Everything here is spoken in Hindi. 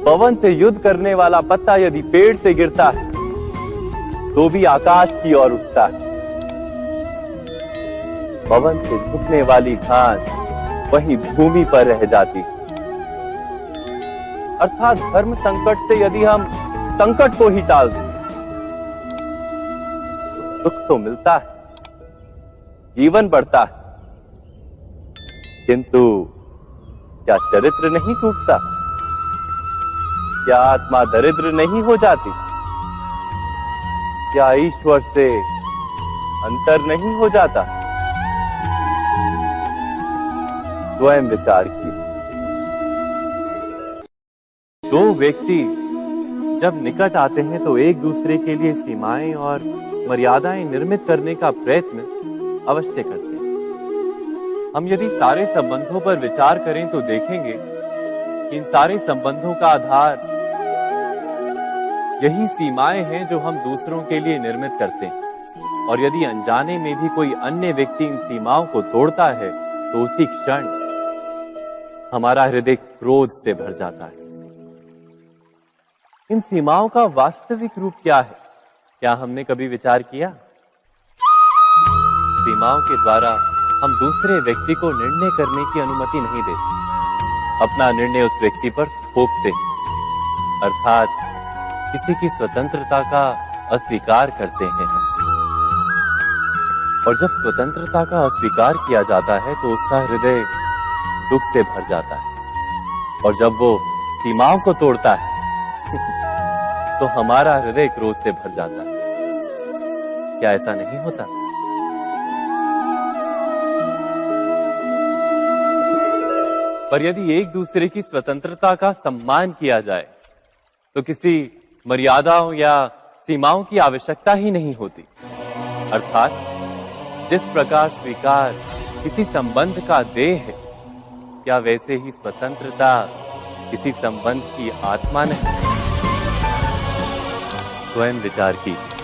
पवन से युद्ध करने वाला पत्ता यदि पेड़ से गिरता है तो भी आकाश की ओर उठता है। पवन से झुकने वाली घास वहीं भूमि पर रह जाती है। अर्थात धर्म संकट से यदि हम संकट को ही टाल दें तो सुख तो मिलता है, जीवन बढ़ता है, किंतु क्या चरित्र नहीं टूटता? क्या आत्मा दरिद्र नहीं हो जाती? क्या ईश्वर से अंतर नहीं हो जाता? स्वयं विचार कीजिए। दो व्यक्ति जब निकट आते हैं तो एक दूसरे के लिए सीमाएं और मर्यादाएं निर्मित करने का प्रयत्न अवश्य करते हैं। हम यदि सारे संबंधों पर विचार करें तो देखेंगे कि इन सारे संबंधों का आधार यही सीमाएं हैं जो हम दूसरों के लिए निर्मित करते हैं। और यदि अनजाने में भी कोई अन्य व्यक्ति इन सीमाओं को तोड़ता है तो उसी क्षण हमारा हृदय क्रोध से भर जाता है। इन सीमाओं का वास्तविक रूप क्या है? क्या हमने कभी विचार किया? सीमाओं के द्वारा हम दूसरे व्यक्ति को निर्णय करने की अनुमति नहीं देते, अपना निर्णय उस व्यक्ति पर थोपते हैं, अर्थात किसी की स्वतंत्रता का अस्वीकार करते हैं हम। और जब स्वतंत्रता का अस्वीकार किया जाता है तो उसका हृदय दुख से भर जाता है। और जब वो सीमाओं को तोड़ता है तो हमारा हृदय क्रोध से भर जाता है। क्या ऐसा नहीं होता? पर यदि एक दूसरे की स्वतंत्रता का सम्मान किया जाए तो किसी मर्यादाओं या सीमाओं की आवश्यकता ही नहीं होती। अर्थात जिस प्रकार स्वीकार किसी संबंध का देह है, क्या वैसे ही स्वतंत्रता किसी संबंध की आत्मा नहीं? स्वयं विचार कीजिए।